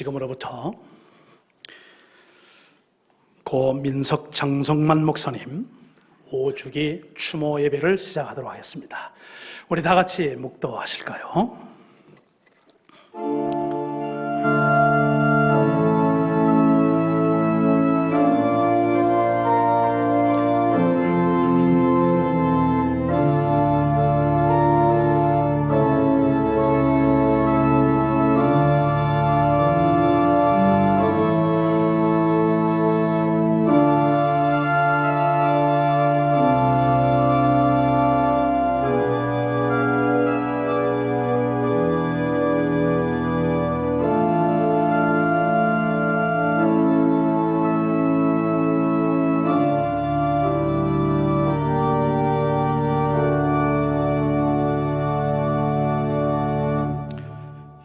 지금으로부터 고 민석 장성만 목사님 5주기 추모 예배를 시작하도록 하겠습니다. 우리 다 같이 묵도하실까요?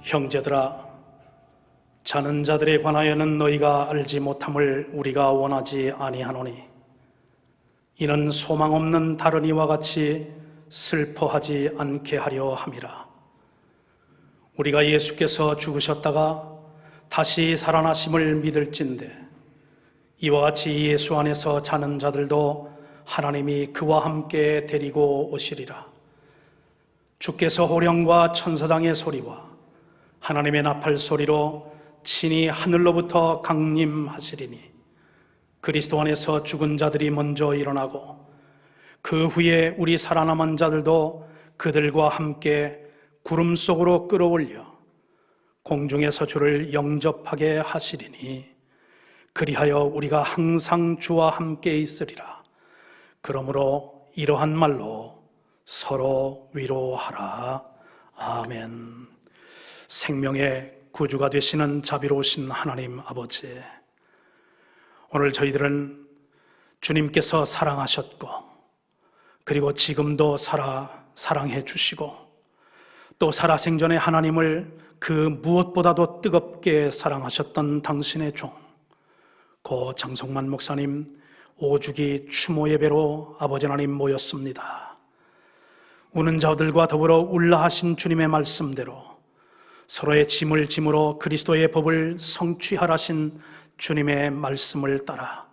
형제들아, 자는 자들에 관하여는 너희가 알지 못함을 우리가 원하지 아니하노니 이는 소망 없는 다른 이와 같이 슬퍼하지 않게 하려 함이라. 우리가 예수께서 죽으셨다가 다시 살아나심을 믿을진대 이와 같이 예수 안에서 자는 자들도 하나님이 그와 함께 데리고 오시리라. 주께서 호령과 천사장의 소리와 하나님의 나팔 소리로 친히 하늘로부터 강림하시리니 그리스도 안에서 죽은 자들이 먼저 일어나고 그 후에 우리 살아남은 자들도 그들과 함께 구름 속으로 끌어올려 공중에서 주를 영접하게 하시리니 그리하여 우리가 항상 주와 함께 있으리라. 그러므로 이러한 말로 서로 위로하라. 아멘. 생명의 구주가 되시는 자비로우신 하나님 아버지, 오늘 저희들은 주님께서 사랑하셨고 그리고 지금도 사랑해 주시고 또 살아생전에 하나님을 그 무엇보다도 뜨겁게 사랑하셨던 당신의 종 고 장성만 목사님 5주기 추모 예배로 아버지 하나님 모였습니다. 우는 자들과 더불어 울라 하신 주님의 말씀대로 서로의 짐을 짐으로 그리스도의 법을 성취하라신 주님의 말씀을 따라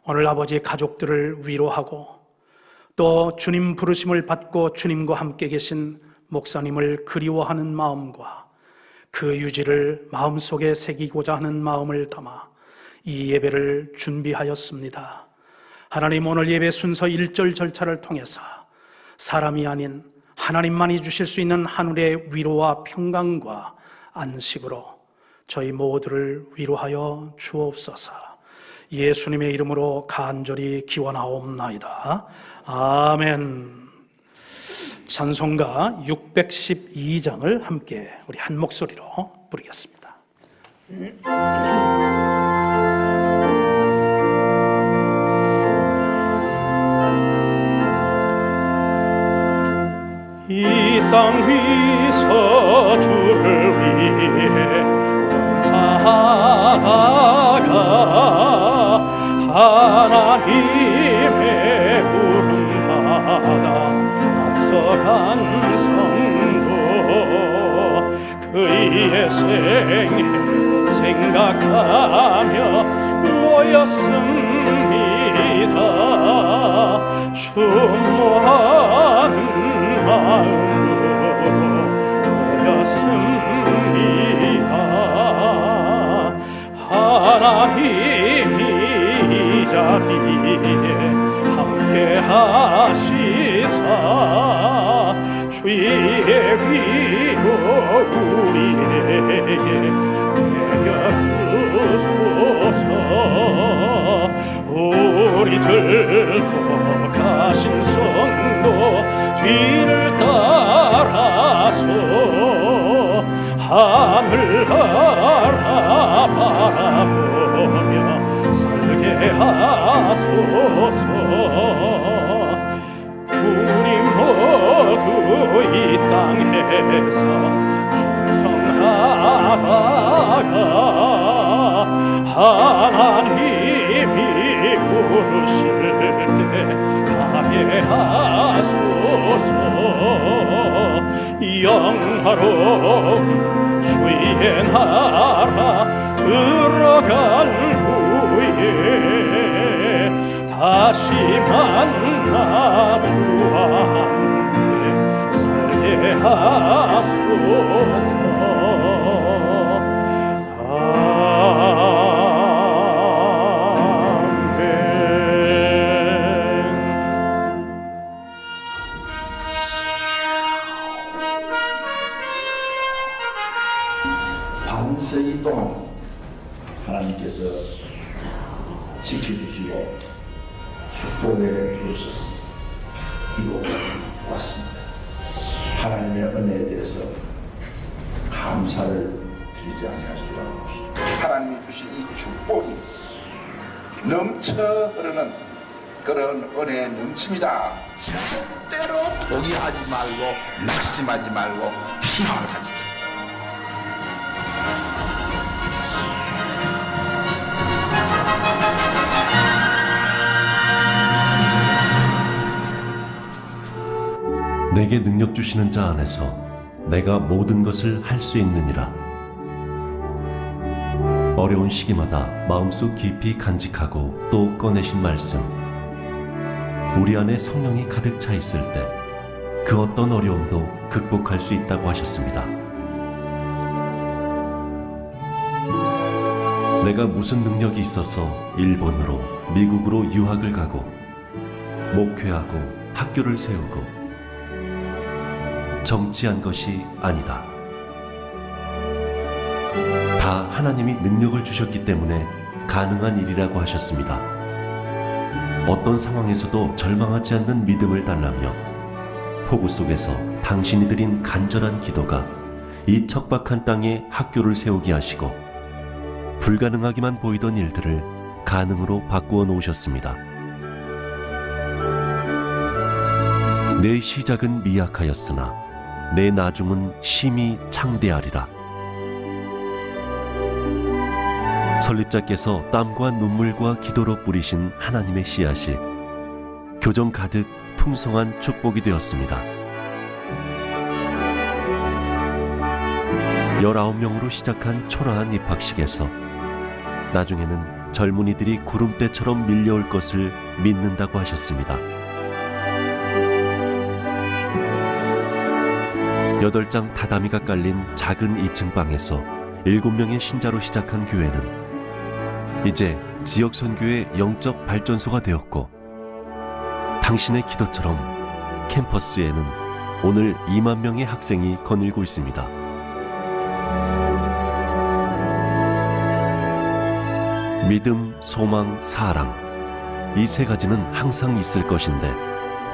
오늘 아버지의 가족들을 위로하고 또 주님 부르심을 받고 주님과 함께 계신 목사님을 그리워하는 마음과 그 유지를 마음속에 새기고자 하는 마음을 담아 이 예배를 준비하였습니다. 하나님, 오늘 예배 순서 1절 절차를 통해서 사람이 아닌 하나님만이 주실 수 있는 하늘의 위로와 평강과 안식으로 저희 모두를 위로하여 주옵소서. 예수님의 이름으로 간절히 기원하옵나이다. 아멘. 찬송가 612장을 함께 우리 한 목소리로 부르겠습니다. 이 땅 위서 주를 위해 봉사하다가 하나님의 부름받아 앞서간 성도 그의 생애 생각하며 모였습니다. 추모하는 마음으로 모였습니다. 하나님이 이 자리에 함께 하시사 주의 위로 우리에게 내려주소서. 우리들도 가신 성도 뒤를 따라서 하늘 바라보며 살게 하소서. 우리 모두 이 땅에서 충성하다가 하나님이 부르실 때 가게 하소서. 영화로운 주의 나라 다시만 나 주와 함께 살게 하소서. 반세기 동안 하나님께서 지켜주시고 축복해 주셔서 이곳까지 왔습니다. 하나님의 은혜에 대해서 감사를 드리지 아니할 수가 없습니다. 하나님이 주신 이 축복이 넘쳐 흐르는 그런 은혜의 넘침이다. 절대로 포기하지 말고 낙심하지 말고 희망을 가집시다. 내게 능력 주시는 자 안에서 내가 모든 것을 할 수 있느니라. 어려운 시기마다 마음속 깊이 간직하고 또 꺼내신 말씀. 우리 안에 성령이 가득 차 있을 때 그 어떤 어려움도 극복할 수 있다고 하셨습니다. 내가 무슨 능력이 있어서 일본으로, 미국으로 유학을 가고 목회하고 학교를 세우고 정치한 것이 아니다. 다 하나님이 능력을 주셨기 때문에 가능한 일이라고 하셨습니다. 어떤 상황에서도 절망하지 않는 믿음을 달라며 폭우 속에서 당신이 드린 간절한 기도가 이 척박한 땅에 학교를 세우게 하시고 불가능하기만 보이던 일들을 가능으로 바꾸어 놓으셨습니다. 내 시작은 미약하였으나 내 나중은 심히 창대하리라. 설립자께서 땀과 눈물과 기도로 뿌리신 하나님의 씨앗이 교정 가득 풍성한 축복이 되었습니다. 19명으로 시작한 초라한 입학식에서 나중에는 젊은이들이 구름대처럼 밀려올 것을 믿는다고 하셨습니다. 8장 다다미가 깔린 작은 2층 방에서 7명의 신자로 시작한 교회는 이제 지역 선교의 영적 발전소가 되었고, 당신의 기도처럼 캠퍼스에는 오늘 2만 명의 학생이 거닐고 있습니다. 믿음, 소망, 사랑, 이 세 가지는 항상 있을 것인데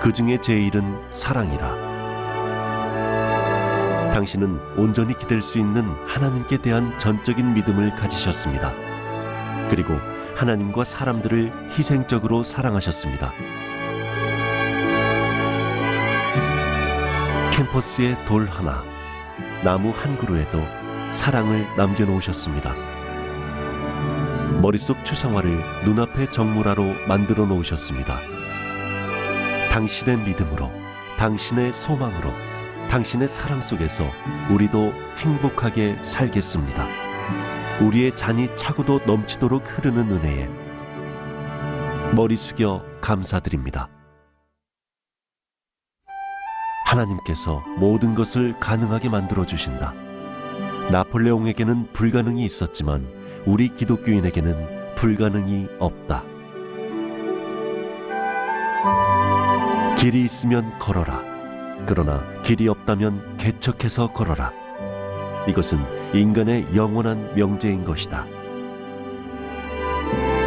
그 중에 제일은 사랑이라. 당신은 온전히 기댈 수 있는 하나님께 대한 전적인 믿음을 가지셨습니다. 그리고 하나님과 사람들을 희생적으로 사랑하셨습니다. 캠퍼스의 돌 하나, 나무 한 그루에도 사랑을 남겨놓으셨습니다. 머릿속 추상화를 눈앞의 정물화로 만들어 놓으셨습니다. 당신의 믿음으로, 당신의 소망으로, 당신의 사랑 속에서 우리도 행복하게 살겠습니다. 우리의 잔이 차고도 넘치도록 흐르는 은혜에 머리 숙여 감사드립니다. 하나님께서 모든 것을 가능하게 만들어 주신다. 나폴레옹에게는 불가능이 있었지만 우리 기독교인에게는 불가능이 없다. 길이 있으면 걸어라. 그러나 길이 없다면 개척해서 걸어라. 이것은 인간의 영원한 명제인 것이다.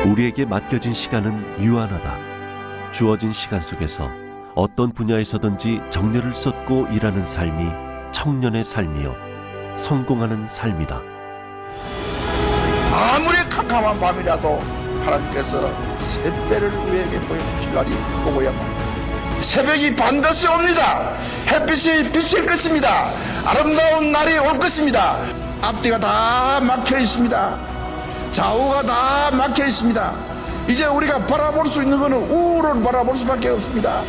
우리에게 맡겨진 시간은 유한하다. 주어진 시간 속에서 어떤 분야에서든지 정열을 쏟고 일하는 삶이 청년의 삶이요 성공하는 삶이다. 아무리 캄캄한 밤이라도 하나님께서 새배를 우리에게 보여주실 날이 오고야 합니다. 새벽이 반드시 옵니다. 햇빛이 비칠 것입니다. 아름다운 날이 올 것입니다. 앞뒤가 다 막혀 있습니다. 좌우가 다 막혀 있습니다. 이제 우리가 바라볼 수 있는 것은 우를 바라볼 수밖에 없습니다.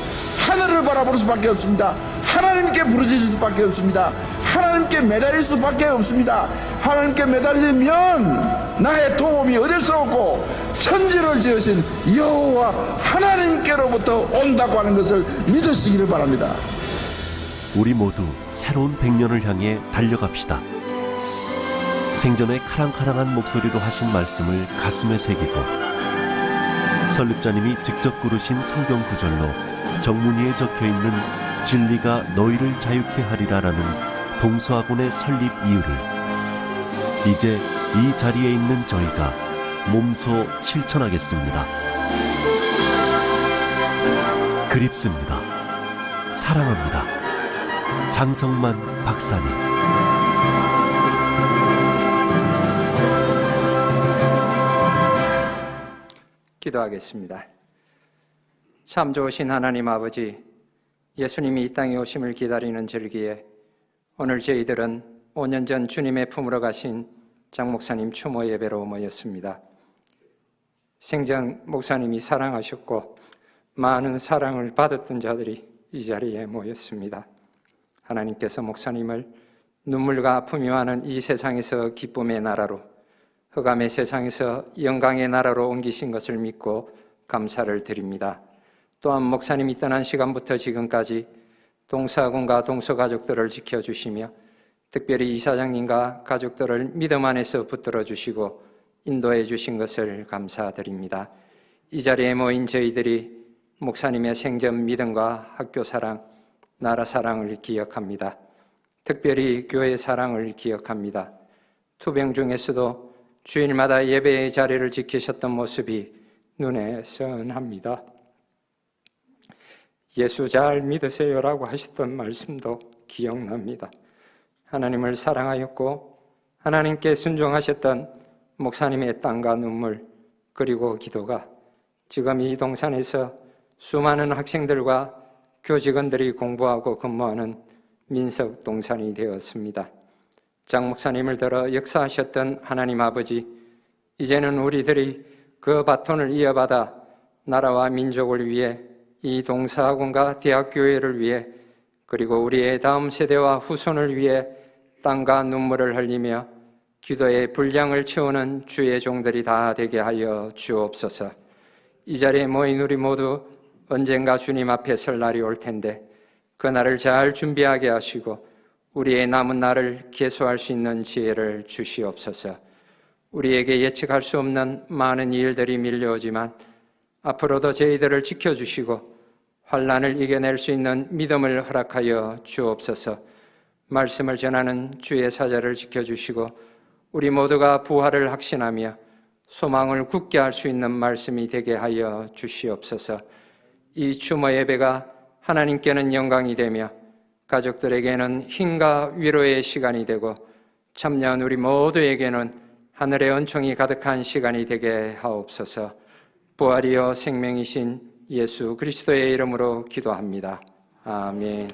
하늘을 바라볼 수밖에 없습니다. 하나님께 부르짖을 수밖에 없습니다. 하나님께 매달릴 수밖에 없습니다. 하나님께 매달리면 나의 도움이 얻을 수 없고 천지를 지으신 여호와 하나님께로부터 온다고 하는 것을 믿으시기를 바랍니다. 우리 모두 새로운 100년을 향해 달려갑시다. 생전에 카랑카랑한 목소리로 하신 말씀을 가슴에 새기고 설립자님이 직접 고르신 성경 구절로 정문위에 적혀있는 진리가 너희를 자유케 하리라라는 동서학원의 설립 이유를 이제 이 자리에 있는 저희가 몸소 실천하겠습니다. 그립습니다. 사랑합니다. 장성만 박사님. 기도하겠습니다. 참 좋으신 하나님 아버지, 예수님이 이 땅에 오심을 기다리는 절기에 오늘 저희들은 5년 전 주님의 품으로 가신 장 목사님 추모 예배로 모였습니다. 생전 목사님이 사랑하셨고 많은 사랑을 받았던 자들이 이 자리에 모였습니다. 하나님께서 목사님을 눈물과 아픔이 많은 이 세상에서 기쁨의 나라로, 흑암의 세상에서 영광의 나라로 옮기신 것을 믿고 감사를 드립니다. 또한 목사님이 떠난 시간부터 지금까지 동서학원과 동서가족들을 지켜주시며 특별히 이사장님과 가족들을 믿음 안에서 붙들어 주시고 인도해 주신 것을 감사드립니다. 이 자리에 모인 저희들이 목사님의 생전 믿음과 학교 사랑, 나라 사랑을 기억합니다. 특별히 교회 사랑을 기억합니다. 투병 중에서도 주일마다 예배의 자리를 지키셨던 모습이 눈에 선합니다. 예수 잘 믿으세요라고 하셨던 말씀도 기억납니다. 하나님을 사랑하였고 하나님께 순종하셨던 목사님의 땀과 눈물 그리고 기도가 지금 이 동산에서 수많은 학생들과 교직원들이 공부하고 근무하는 민석동산이 되었습니다. 장 목사님을 들어 역사하셨던 하나님 아버지, 이제는 우리들이 그 바톤을 이어받아 나라와 민족을 위해 이 동서학원과 대학교회를 위해 그리고 우리의 다음 세대와 후손을 위해 땀과 눈물을 흘리며 기도의 분량을 채우는 주의 종들이 다 되게 하여 주옵소서. 이 자리에 모인 우리 모두 언젠가 주님 앞에 설 날이 올 텐데 그 날을 잘 준비하게 하시고 우리의 남은 날을 계수할 수 있는 지혜를 주시옵소서. 우리에게 예측할 수 없는 많은 일들이 밀려오지만 앞으로도 저희들을 지켜주시고 환난을 이겨낼 수 있는 믿음을 허락하여 주옵소서. 말씀을 전하는 주의 사자를 지켜주시고 우리 모두가 부활을 확신하며 소망을 굳게 할 수 있는 말씀이 되게 하여 주시옵소서. 이 추모 예배가 하나님께는 영광이 되며 가족들에게는 힘과 위로의 시간이 되고 참여한 우리 모두에게는 하늘의 은총이 가득한 시간이 되게 하옵소서. 부활이요 생명이신 예수 그리스도의 이름으로 기도합니다. 아멘.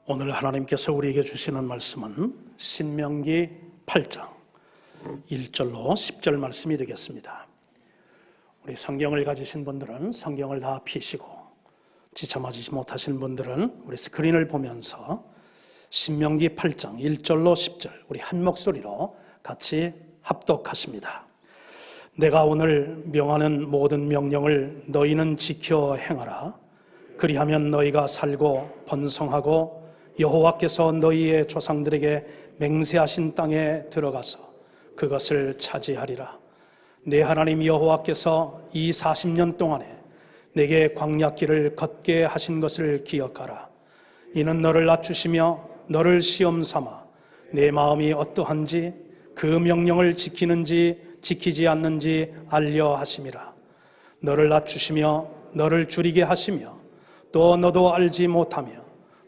오늘 하나님께서 우리에게 주시는 말씀은 신명기 8장 1절로 10절 말씀이 되겠습니다. 우리 성경을 가지신 분들은 성경을 다 펴시고 지참하지 못하신 분들은 우리 스크린을 보면서 신명기 8장 1절로 10절 우리 한 목소리로 같이 합독하십니다. 내가 오늘 명하는 모든 명령을 너희는 지켜 행하라. 그리하면 너희가 살고 번성하고 여호와께서 너희의 조상들에게 맹세하신 땅에 들어가서 그것을 차지하리라. 내 하나님 여호와께서 이 40년 동안에 내게 광야길을 걷게 하신 것을 기억하라. 이는 너를 낮추시며 너를 시험 삼아 내 마음이 어떠한지 그 명령을 지키는지 지키지 않는지 알려 하심이라. 너를 낮추시며 너를 줄이게 하시며 또 너도 알지 못하며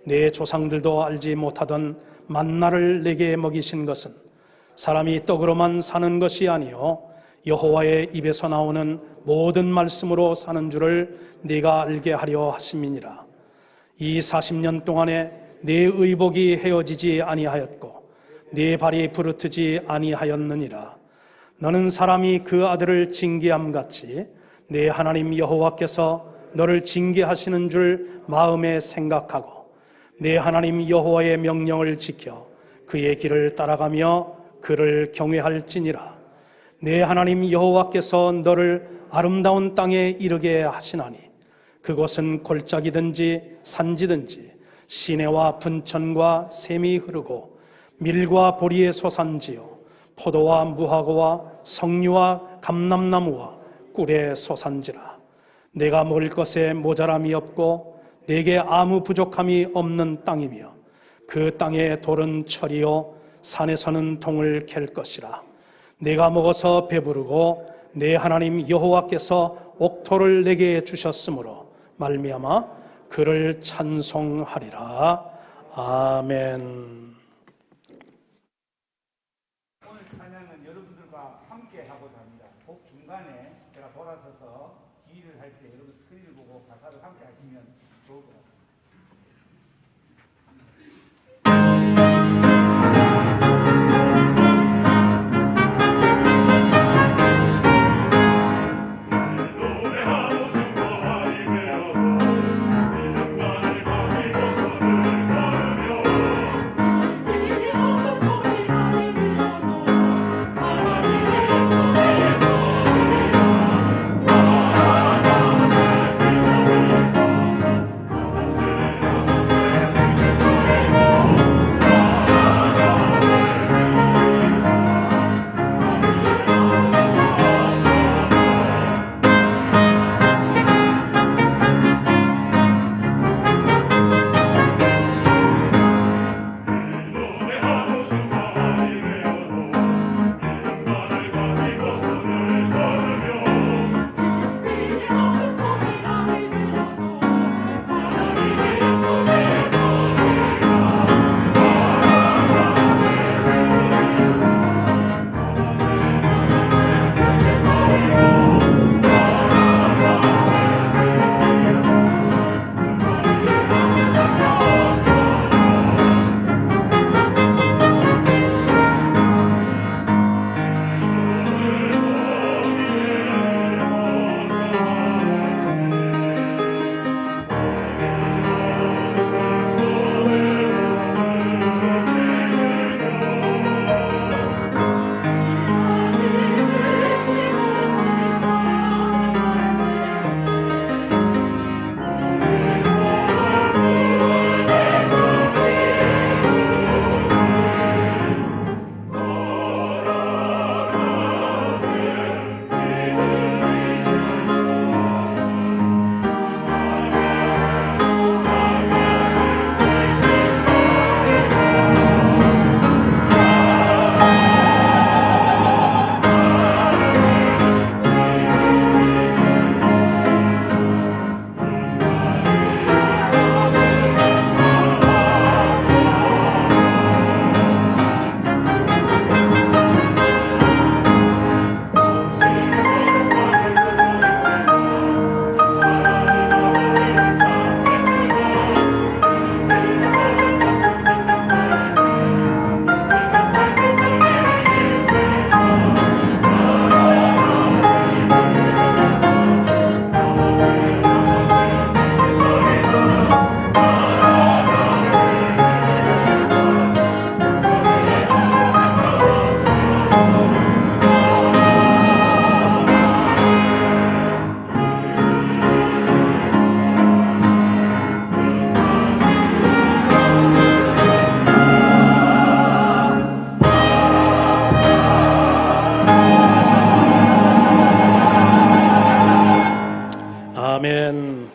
내 조상들도 알지 못하던 만나를 내게 먹이신 것은 사람이 떡으로만 사는 것이 아니요 여호와의 입에서 나오는 모든 말씀으로 사는 줄을 네가 알게 하려 하심이니라. 이 40년 동안에 내 의복이 헤어지지 아니하였고 네 발이 부르트지 아니하였느니라. 너는 사람이 그 아들을 징계함 같이 내 하나님 여호와께서 너를 징계하시는 줄 마음에 생각하고 내 하나님 여호와의 명령을 지켜 그의 길을 따라가며 그를 경외할지니라. 내 하나님 여호와께서 너를 아름다운 땅에 이르게 하시나니 그곳은 골짜기든지 산지든지 시내와 분천과 샘이 흐르고 밀과 보리의 소산지요 포도와 무화과와 석류와 감람나무와 꿀의 소산지라. 내가 먹을 것에 모자람이 없고 내게 아무 부족함이 없는 땅이며 그 땅의 돌은 철이요 산에서는 동을 캘 것이라. 내가 먹어서 배부르고 내 하나님 여호와께서 옥토를 내게 주셨으므로 말미암아 그를 찬송하리라. 아멘. 오늘 찬양은 여러분들과 함께 하고자 합니다. 곡 중간에 제가 돌아서서 지휘를 할 때 여러분 스크린을 보고 가사를 함께 하시면 좋을 것 같습니다.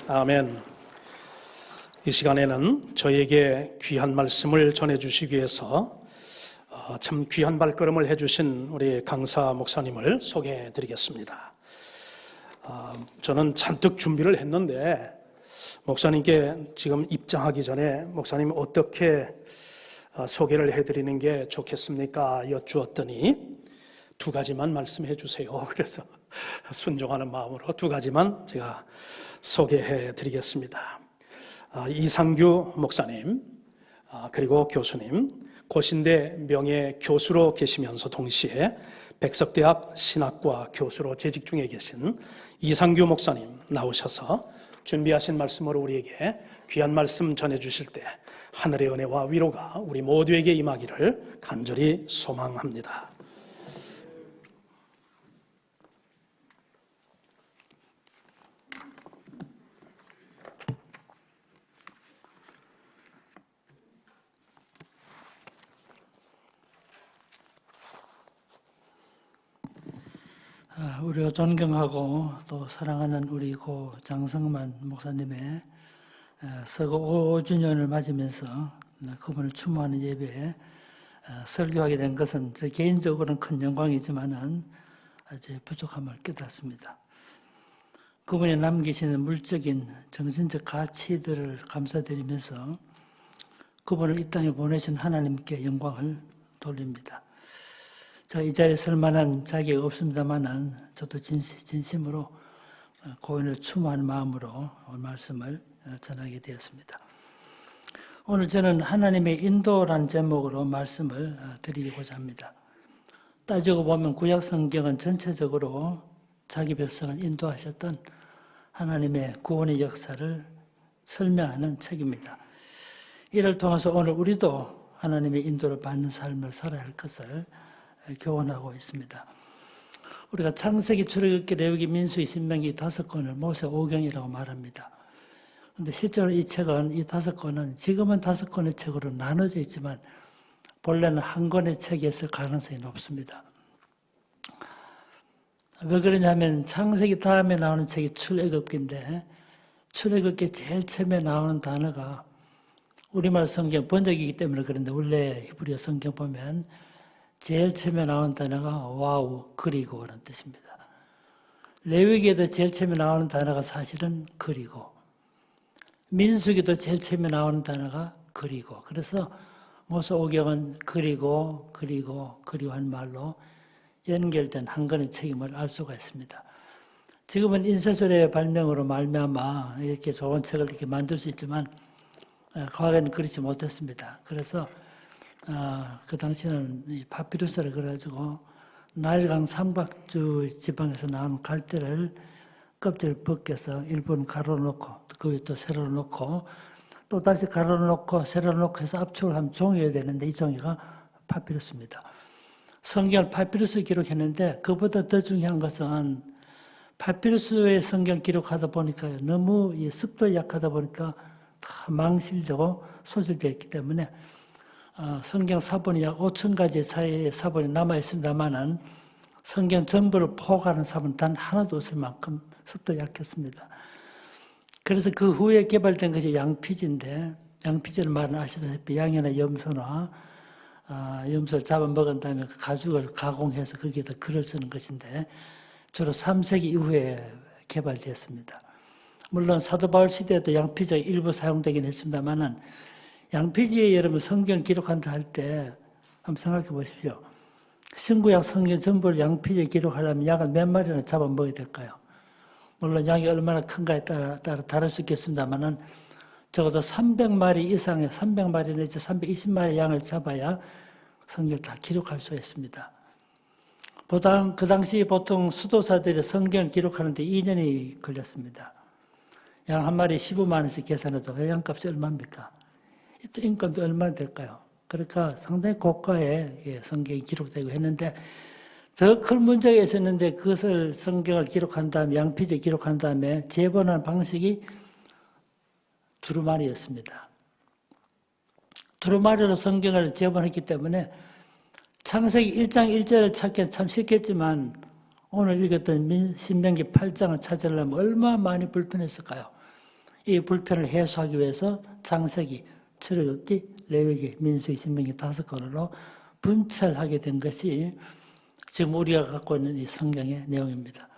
아멘. 이 시간에는 저에게 귀한 말씀을 전해주시기 위해서 참 귀한 발걸음을 해주신 우리 강사 목사님을 소개해 드리겠습니다. 저는 잔뜩 준비를 했는데 목사님께 지금 입장하기 전에 목사님 어떻게 소개를 해드리는 게 좋겠습니까? 여쭈었더니 2가지만 말씀해 주세요. 그래서 순종하는 마음으로 2가지만 제가 소개해 드리겠습니다. 이상규 목사님, 그리고 교수님, 고신대 명예 교수로 계시면서 동시에 백석대학 신학과 교수로 재직 중에 계신 이상규 목사님 나오셔서 준비하신 말씀으로 우리에게 귀한 말씀 전해주실 때 하늘의 은혜와 위로가 우리 모두에게 임하기를 간절히 소망합니다. 우리가 존경하고 또 사랑하는 우리 고 장성만 목사님의 서거 5주년을 맞으면서 그분을 추모하는 예배에 설교하게 된 것은 저 개인적으로는 큰 영광이지만은 아주 부족함을 깨닫습니다. 그분이 남기시는 물적인 정신적 가치들을 감사드리면서 그분을 이 땅에 보내신 하나님께 영광을 돌립니다. 제가 이 자리에 설 만한 자격이 없습니다만은 저도 진심으로 고인을 추모하는 마음으로 오늘 말씀을 전하게 되었습니다. 오늘 저는 하나님의 인도라는 제목으로 말씀을 드리고자 합니다. 따지고 보면 구약 성경은 전체적으로 자기 백성을 인도하셨던 하나님의 구원의 역사를 설명하는 책입니다. 이를 통해서 오늘 우리도 하나님의 인도를 받는 삶을 살아야 할 것을 교훈하고 있습니다. 우리가 창세기, 출애굽기, 레위기, 민수기, 신명기 5권을 모세 오경이라고 말합니다. 그런데 실제로 이 책은 이 5권은 지금은 5권의 책으로 나눠져 있지만 본래는 한 권의 책이었을 가능성이 높습니다. 왜 그러냐면 창세기 다음에 나오는 책이 출애굽기인데 출애굽기 제일 처음에 나오는 단어가 우리말 성경 번역이기 때문에 그런데 원래 히브리어 성경 보면 제일 처음에 나오는 단어가 와우, 그리고 라는 뜻입니다. 레위기에도 제일 처음에 나오는 단어가 사실은 그리고, 민수기도 제일 처음에 나오는 단어가 그리고. 그래서 모세 오경은 그리고 한 말로 연결된 한 권의 책임을 알 수가 있습니다. 지금은 인쇄술의 발명으로 말미암아 이렇게 좋은 책을 이렇게 만들 수 있지만 과거에는 그렇지 못했습니다. 그래서 그 당시에는 이 파피루스를 그래가지고 나일강 삼각주 지방에서 나온 갈대를 껍질을 벗겨서 일부는 가로로 놓고 그 위에 또 세로로 놓고 또 다시 가로로 놓고 세로로 놓고 해서 압축을 하면 종이어야 되는데 이 종이가 파피루스입니다. 성경을 파피루스에 기록했는데 그보다 더 중요한 것은 파피루스의 성경을 기록하다 보니까 너무 이 습도에 약하다 보니까 다 망실되고 소실되어 있기 때문에 성경 사본이 약 5,000가지 사이의 사본이 남아있습니다만은 성경 전부를 포괄하는 사본은 단 하나도 없을 만큼 습도가 약했습니다. 그래서 그 후에 개발된 것이 양피지인데 양피지는 말은 아시다시피 양이나 염소나 염소를 잡아먹은 다음에 그 가죽을 가공해서 거기에다 글을 쓰는 것인데 주로 3세기 이후에 개발되었습니다. 물론 사도 바울 시대에도 양피지가 일부 사용되긴 했습니다만은 양피지에 여러분 성경을 기록한다 할 때 한번 생각해 보십시오. 신구약 성경 전부를 양피지에 기록하려면 양을 몇 마리나 잡아먹어야 될까요? 물론 양이 얼마나 큰가에 따라 다를 수 있겠습니다만은 적어도 300마리 이상의 300마리 내지 320마리 양을 잡아야 성경을 다 기록할 수 있습니다. 그 당시 보통 수도사들이 성경을 기록하는 데 2년이 걸렸습니다. 양 한 마리 15만 원씩 계산해도 양값이 얼마입니까? 또 인건비 얼마나 될까요? 그러니까 상당히 고가의 성경이 기록되고 했는데 더 큰 문제가 있었는데 그것을 성경을 기록한 다음에 양피지에 기록한 다음에 재본하는 방식이 두루마리였습니다. 두루마리로 성경을 재본했기 때문에 창세기 1장 1절을 찾기는 참 쉽겠지만 오늘 읽었던 신명기 8장을 찾으려면 얼마나 많이 불편했을까요? 이 불편을 해소하기 위해서 창세기, 출애굽기, 레위기, 민수기, 신명기 5권으로 분철하게 된 것이 지금 우리가 갖고 있는 이 성경의 내용입니다.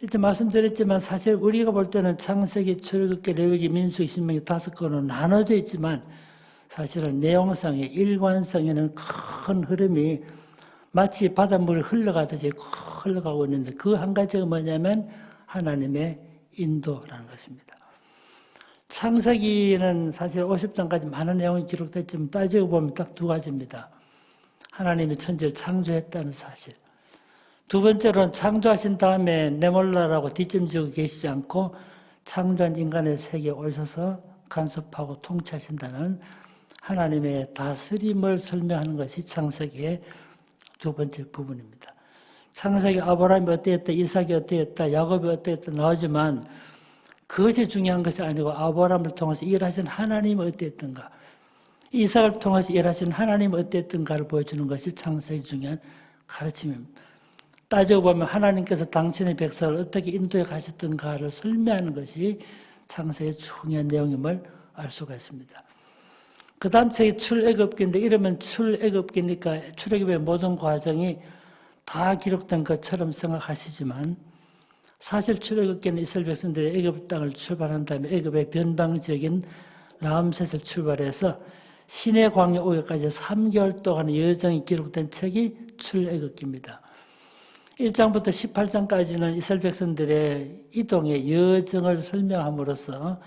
이제 말씀드렸지만 사실 우리가 볼 때는 창세기, 출애굽기, 레위기, 민수기, 신명기 5권으로 나눠져 있지만 사실은 내용상의 일관성에는 큰 흐름이 마치 바닷물이 흘러가듯이 흘러가고 있는데 그 한 가지가 뭐냐면 하나님의 인도라는 것입니다. 창세기는 사실 50장까지 많은 내용이 기록됐지만 따지고 보면 딱 두 가지입니다. 하나님이 천지를 창조했다는 사실. 두 번째로는 창조하신 다음에 내몰라라고 뒷짐지고 계시지 않고 창조한 인간의 세계에 오셔서 간섭하고 통치하신다는 하나님의 다스림을 설명하는 것이 창세기의 두 번째 부분입니다. 창세기 아브라함이 어땠다, 이삭이 어땠다, 야곱이 어땠다 나오지만 그것이 중요한 것이 아니고 아브라함을 통해서 일하신 하나님이 어땠던가, 이삭을 통해서 일하신 하나님이 어땠던가를 보여주는 것이 창세기 중요한 가르침입니다. 따지고 보면 하나님께서 당신의 백성을 어떻게 인도해 가셨던가를 설명하는 것이 창세기의 중요한 내용임을 알 수가 있습니다. 그 다음 책이 출애굽기인데 이러면 출애굽기니까 출애굽의 모든 과정이 다 기록된 것처럼 생각하시지만 사실 출애굽기는 이스라엘 백성들이 애굽 땅을 출발한 다음에 애굽의 변방지역인 라암셋을 출발해서 시내 광야 오기까지 3개월 동안의 여정이 기록된 책이 출애굽기입니다. 1장부터 18장까지는 이스라엘 백성들의 이동의 여정을 설명함으로써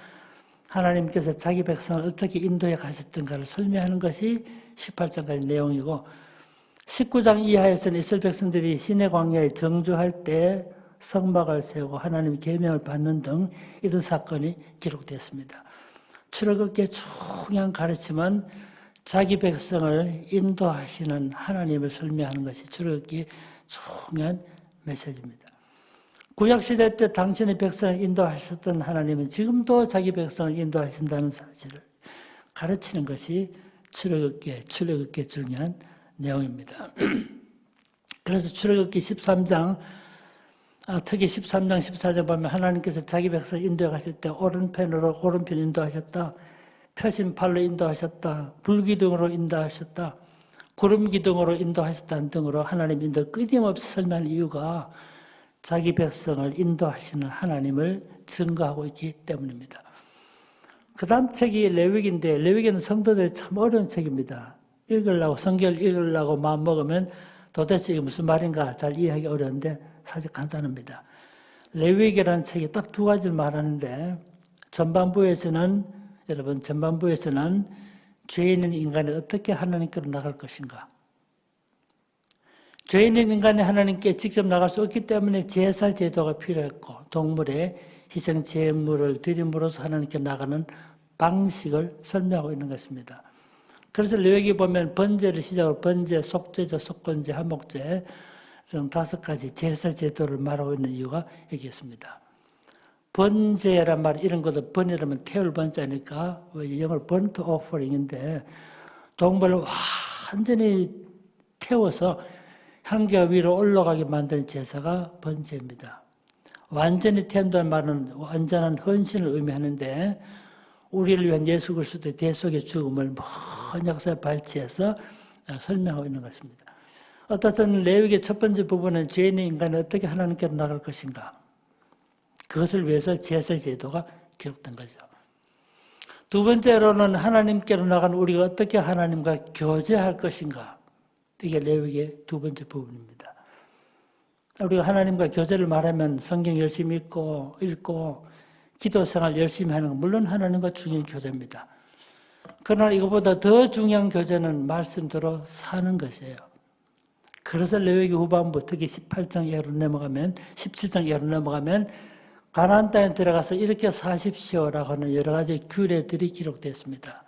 하나님께서 자기 백성을 어떻게 인도해 가셨던가를 설명하는 것이 18장까지 내용이고 19장 이하에서는 이스라엘 백성들이 시내 광야에 정주할 때 성막을 세우고 하나님의 계명을 받는 등 이런 사건이 기록됐습니다. 출애굽기의 중요한 가르침은 자기 백성을 인도하시는 하나님을 설명하는 것이 출애굽기의 중요한 메시지입니다. 구약시대 때 당신의 백성을 인도하셨던 하나님은 지금도 자기 백성을 인도하신다는 사실을 가르치는 것이 출애굽기의 중요한 내용입니다. 그래서 출애굽기 13장, 특히 13장, 14장 보면 하나님께서 자기 백성을 인도해 가실 때 오른편 인도하셨다, 표심팔로 인도하셨다, 불기둥으로 인도하셨다, 구름기둥으로 인도하셨다는 등으로 하나님 인도 끊임없이 설명한 이유가 자기 백성을 인도하시는 하나님을 증거하고 있기 때문입니다. 그 다음 책이 레위기인데 레위기는 성도들이 참 어려운 책입니다. 성경을 읽으려고 마음먹으면 도대체 이게 무슨 말인가 잘 이해하기 어려운데 사실 간단합니다. 레위기라는 책이 딱 두 가지를 말하는데 전반부에서는 죄 있는 인간이 어떻게 하나님께로 나갈 것인가. 죄 있는 인간이 하나님께 직접 나갈 수 없기 때문에 제사 제도가 필요했고 동물의 희생 제물을 드림으로써 하나님께 나가는 방식을 설명하고 있는 것입니다. 그래서 레위기 보면 번제를 시작으로 번제, 속죄제, 속건제, 화목제 등 5가지 제사 제도를 말하고 있는 이유가 여기 있습니다. 번제란 말 이런 것도 번이라면 태울 번자니까 영어로 burnt offering인데 동물을 완전히 태워서 향기가 위로 올라가게 만드는 제사가 번제입니다. 완전히 태운다는 말은 완전한 헌신을 의미하는데 우리를 위한 예수 그리스도의 대속의 죽음을 먼 역사에 발치해서 설명하고 있는 것입니다. 어떻든 레위기의 첫 번째 부분은 죄 있는 인간이 어떻게 하나님께로 나갈 것인가. 그것을 위해서 제사 제도가 기록된 거죠. 두 번째로는 하나님께로 나간 우리가 어떻게 하나님과 교제할 것인가. 이게 레위기의 두 번째 부분입니다. 우리가 하나님과 교제를 말하면 성경 열심히 읽고 기도 생활 열심히 하는 건 물론 하나님과 중요한 교제입니다. 그러나 이것보다 더 중요한 교제는 말씀대로 사는 것이에요. 그래서 레위기 후반부 특히 18장 이하로 넘어가면 17장 이하로 넘어가면 가나안 땅에 들어가서 이렇게 사십시오라고 하는 여러 가지 규례들이 기록됐습니다.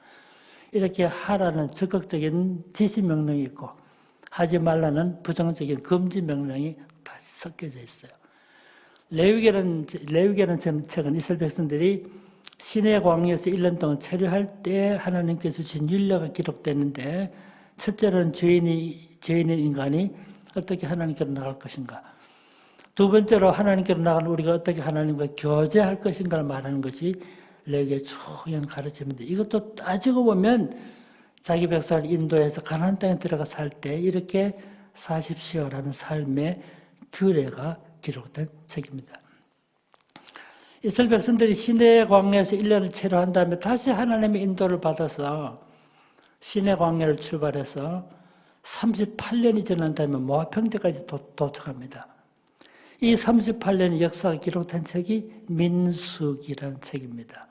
이렇게 하라는 적극적인 지시 명령이 있고 하지 말라는 부정적인 금지 명령이 다시 섞여져 있어요. 레위기라는 책은 이스라엘 백성들이 시내 광야에서 1년 동안 체류할 때 하나님께서 주신 율례가 기록됐는데 첫째로는 죄 있는 인간이 어떻게 하나님께로 나갈 것인가. 두 번째로 하나님께로 나가는 우리가 어떻게 하나님과 교제할 것인가를 말하는 것이 레위기의 중요한 가르침인데 이것도 따지고 보면 자기 백성을 인도해서 가나안 땅에 들어가 살 때 이렇게 사십시오라는 삶의 규례가 기록된 책입니다. 이스라엘 백성들이 시내 광야에서 1년을 체류한 다음에 다시 하나님의 인도를 받아서 시내 광야를 출발해서 38년이 지난 다음에 모압 평지까지 도착합니다. 이 38년의 역사가 기록된 책이 민수기라는 책입니다.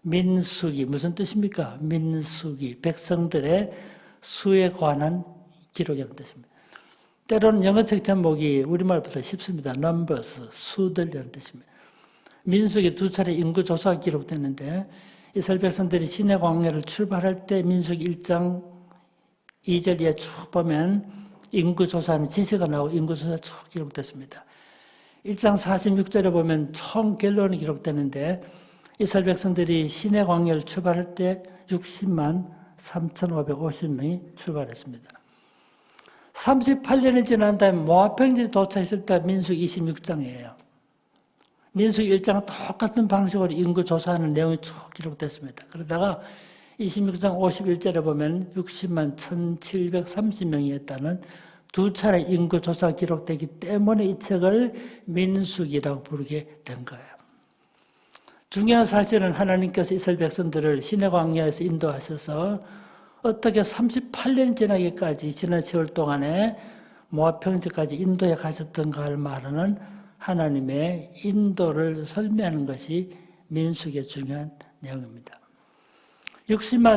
민수기 무슨 뜻입니까? 민수기 백성들의 수에 관한 기록이라는 뜻입니다. 때로는 영어책 제목이 우리말보다 쉽습니다. Numbers, 수들이라는 뜻입니다. 민수기 2차례 인구조사가 기록되는데 이스라엘 백성들이 시내 광야를 출발할 때 민수기 1장 2절 이하에 쭉 보면 인구조사하는 지시가 나오고 인구조사 쭉 기록됐습니다. 1장 46절에 보면 총 결론이 기록되는데 이스라엘 백성들이 시내 광야를 출발할 때 60만 3,550명이 출발했습니다. 38년이 지난 다음에 모압 평지에 도착했을 때 민수기 26장이에요. 민수기 1장은 똑같은 방식으로 인구 조사하는 내용이 쭉 기록됐습니다. 그러다가 26장 51절에 보면 60만 1,730명이 했다는 두 차례 인구 조사가 기록되기 때문에 이 책을 민수기라고 부르게 된 거예요. 중요한 사실은 하나님께서 이스라엘 백성들을 시내 광야에서 인도하셔서 어떻게 38년 지나기까지 지난 세월 동안에 모압 평지까지 인도에 가셨던가를 말하는 하나님의 인도를 설명하는 것이 민수기의 중요한 내용입니다. 60만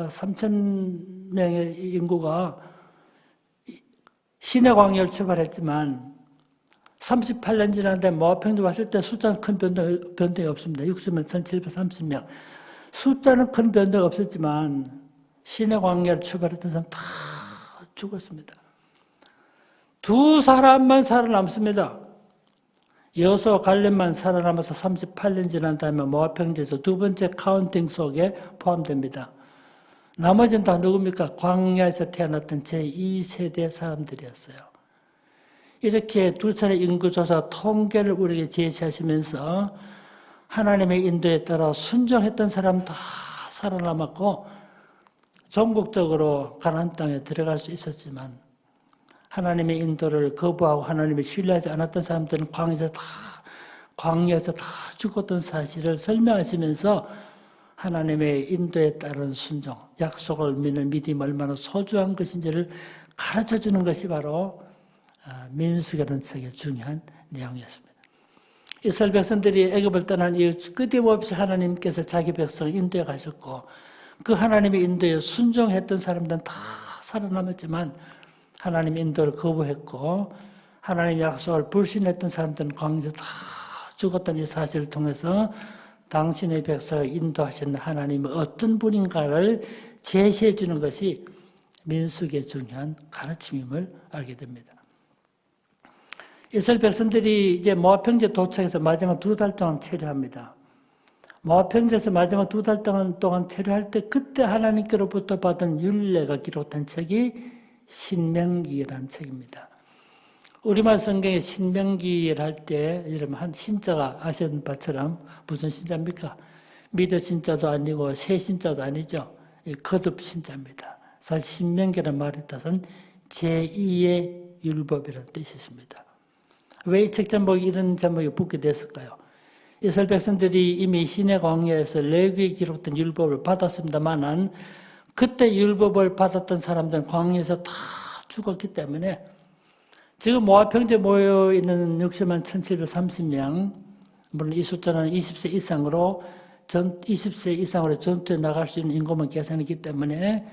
3천 명의 인구가 시내 광야를 출발했지만 38년 지났는데 모압 평지 왔을 때 숫자는 큰 변동이 없습니다. 60만 1,730명. 숫자는 큰 변동이 없었지만 시내 광야를 출발했던 사람 다 죽었습니다. 두 사람만 살아남습니다. 여호수아 갈렙만 살아남아서 38년 지난 다음에 모압 평지에서 두 번째 카운팅 속에 포함됩니다. 나머지는 다 누굽니까? 광야에서 태어났던 제2세대 사람들이었어요. 이렇게 두 차례 인구조사 통계를 우리에게 제시하시면서 하나님의 인도에 따라 순종했던 사람 다 살아남았고 전국적으로 가나안 땅에 들어갈 수 있었지만 하나님의 인도를 거부하고 하나님을 신뢰하지 않았던 사람들은 광야에서 다 죽었던 사실을 설명하시면서 하나님의 인도에 따른 순종, 약속을 믿는 믿음이 얼마나 소중한 것인지를 가르쳐주는 것이 바로 민수기라는 책의 중요한 내용이었습니다. 이스라엘 백성들이 애굽을 떠난 이후 끊임없이 하나님께서 자기 백성을 인도에 가셨고 그 하나님의 인도에 순종했던 사람들은 다 살아남았지만 하나님의 인도를 거부했고 하나님의 약속을 불신했던 사람들은 광야에서 다 죽었던 이 사실을 통해서 당신의 백성을 인도하시는 하나님은 어떤 분인가를 제시해 주는 것이 민수기의 중요한 가르침임을 알게 됩니다. 이스라엘 백성들이 이제 모압 평지에 도착해서 마지막 2달 동안 체류합니다. 모압 평지에서 마지막 2달 동안 체류할 때 그때 하나님께로부터 받은 율례가 기록된 책이 신명기라는 책입니다. 우리말 성경에 신명기를 할 때 여러분 한 신자가 아시는 바처럼 무슨 신자입니까? 미드 신자도 아니고 새 신자도 아니죠. 거듭 신자입니다. 사실 신명기라는 말의 뜻은 제2의 율법이라는 뜻이 있습니다. 왜 이 책 제목이 이런 제목이 붙게 됐을까요? 이스라엘 백성들이 이미 시내 광야에서 레위기에 기록된 율법을 받았습니다만은 그때 율법을 받았던 사람들은 광야에서 다 죽었기 때문에 지금 모압 평지에 모여 있는 60만 1,730명, 물론 이 숫자는 20세 이상으로 20세 이상으로 전투에 나갈 수 있는 인구만 계산했기 때문에